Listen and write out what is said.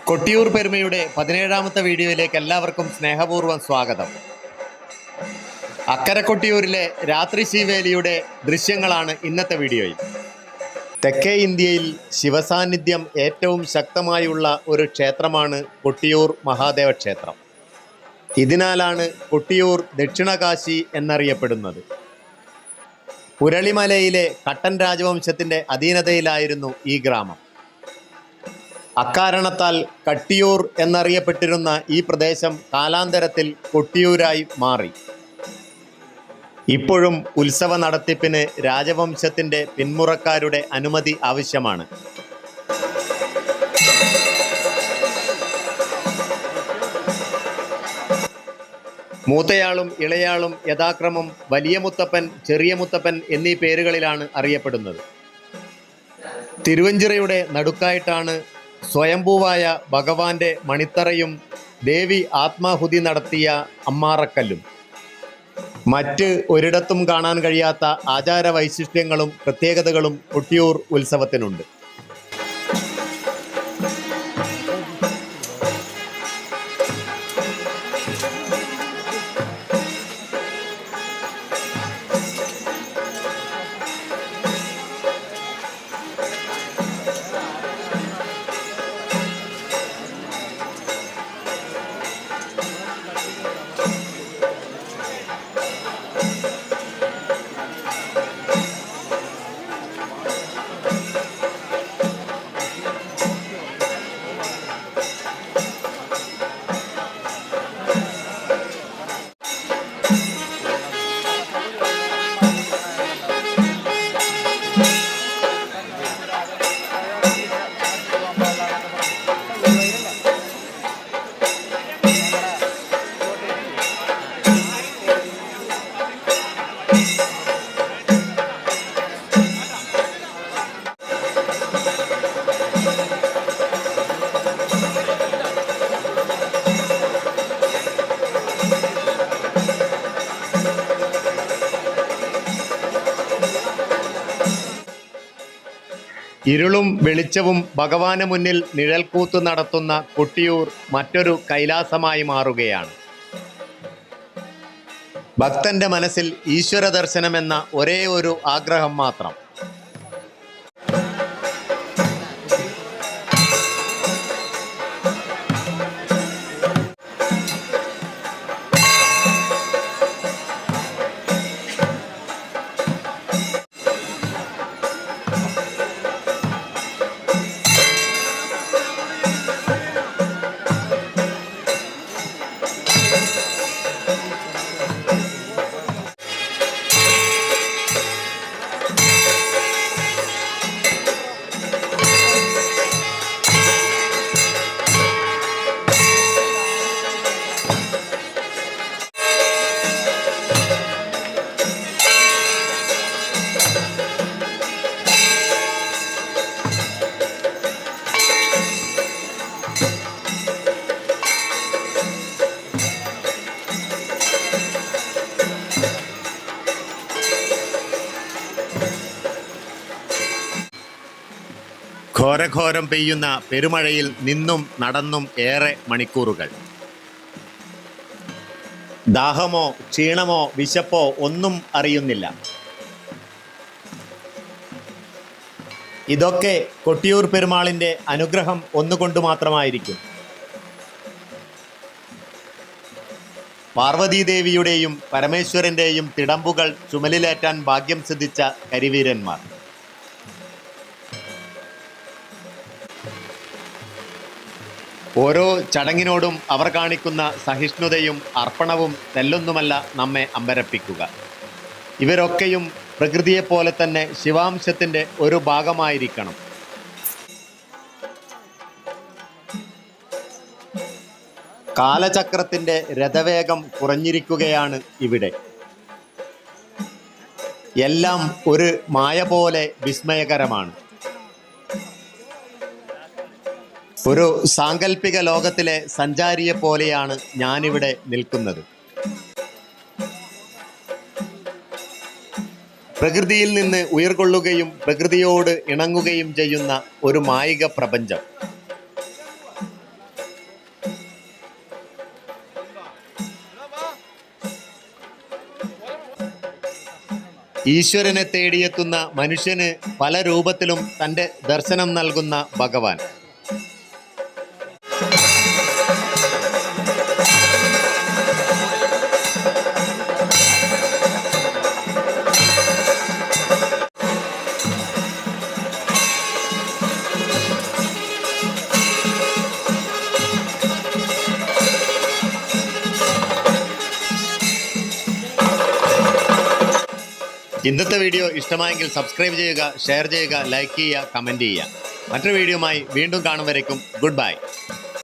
കൊട്ടിയൂർ പെരുമയുടെ 17ാമത്തെ വീഡിയോയിലേക്ക് എല്ലാവർക്കും സ്നേഹപൂർവ്വം സ്വാഗതം. അക്കരെ കൊട്ടിയൂരിലെ രാത്രി ശീവേലിയുടെ ദൃശ്യങ്ങളാണ് ഇന്നത്തെ വീഡിയോയിൽ. തെക്കേ ഇന്ത്യയിൽ ശിവസാന്നിധ്യം ഏറ്റവും ശക്തമായുള്ള ഒരു ക്ഷേത്രമാണ് കൊട്ടിയൂർ മഹാദേവ ക്ഷേത്രം. ഇതിനാലാണ് കൊട്ടിയൂർ ദക്ഷിണകാശി എന്നറിയപ്പെടുന്നത്. പുരളിമലയിലെ കട്ടൻ രാജവംശത്തിൻ്റെ അധീനതയിലായിരുന്നു ഈ ഗ്രാമം. അക്കാരണത്താൽ കട്ടിയൂർ എന്നറിയപ്പെട്ടിരുന്ന ഈ പ്രദേശം കാലാന്തരത്തിൽ കൊട്ടിയൂരായി മാറി. ഇപ്പോഴും ഉത്സവ നടത്തിപ്പിന് രാജവംശത്തിൻ്റെ പിന്മുറക്കാരുടെ അനുമതി ആവശ്യമാണ്. മൂത്തയാളും ഇളയാളും യഥാക്രമം വലിയ മുത്തപ്പൻ, ചെറിയ മുത്തപ്പൻ എന്നീ പേരുകളിലാണ് അറിയപ്പെടുന്നത്. തിരുവഞ്ചിറയുടെ നടുക്കായിട്ടാണ് സ്വയംഭൂവായ ഭഗവാന്റെ മണിത്തറയും ദേവി ആത്മാഹുതി നടത്തിയ അമ്മാറക്കല്ലും. മറ്റ് ഒരിടത്തും കാണാൻ കഴിയാത്ത ആചാര വൈശിഷ്ട്യങ്ങളും പ്രത്യേകതകളും കൊട്ടിയൂർ ഉത്സവത്തിനുണ്ട്. ഇരുളും വെളിച്ചവും ഭഗവാന് മുന്നിൽ നിഴൽക്കൂത്ത് നടത്തുന്ന കൊട്ടിയൂർ മറ്റൊരു കൈലാസമായി മാറുകയാണ്. ഭക്തന്റെ മനസ്സിൽ ഈശ്വര ദർശനമെന്ന ഒരേ ഒരു ആഗ്രഹം മാത്രം. ഘോരഘോരം പെയ്യുന്ന പെരുമഴയിൽ നിന്നും നടന്നും ഏറെ മണിക്കൂറുകൾ. ദാഹമോ ക്ഷീണമോ വിശപ്പോ ഒന്നും അറിയുന്നില്ല. ഇതൊക്കെ കൊട്ടിയൂർ പെരുമാളിൻ്റെ അനുഗ്രഹം ഒന്നുകൊണ്ട് മാത്രമായിരിക്കും. പാർവതീദേവിയുടെയും പരമേശ്വരൻ്റെയും തിടമ്പുകൾ ചുമലിലേറ്റാൻ ഭാഗ്യം സിദ്ധിച്ച കരിവീരന്മാർ. ഓരോ ചടങ്ങിനോടും അവർ കാണിക്കുന്ന സഹിഷ്ണുതയും അർപ്പണവും തെല്ലൊന്നുമല്ല നമ്മെ അമ്പരപ്പിക്കുക. ഇവരൊക്കെയും പ്രകൃതിയെപ്പോലെ തന്നെ ശിവാംശത്തിൻ്റെ ഒരു ഭാഗമായിരിക്കണം. കാലചക്രത്തിൻ്റെ രഥവേഗം കുറഞ്ഞിരിക്കുകയാണ് ഇവിടെ. എല്ലാം ഒരു മായ പോലെ വിസ്മയകരമാണ്. ഒരു സാങ്കല്പിക ലോകത്തിലെ സഞ്ചാരിയെ പോലെയാണ് ഞാനിവിടെ നിൽക്കുന്നത്. പ്രകൃതിയിൽ നിന്ന് ഉയർകൊള്ളുകയും പ്രകൃതിയോട് ഇണങ്ങുകയും ചെയ്യുന്ന ഒരു മായിക പ്രപഞ്ചം. ഈശ്വരനെ തേടിയെത്തുന്ന മനുഷ്യന് പല രൂപത്തിലും തൻ്റെ ദർശനം നൽകുന്ന ഭഗവാൻ. ഇന്നത്തെ വീഡിയോ ഇഷ്ടമായെങ്കിൽ സബ്സ്ക്രൈബ് ചെയ്യുക, ഷെയർ ചെയ്യുക, ലൈക്ക് ചെയ്യുക, കമൻറ്റ് ചെയ്യുക. മറ്റൊരു വീഡിയോയുമായി വീണ്ടും കാണും വരേക്കും ഗുഡ് ബൈ.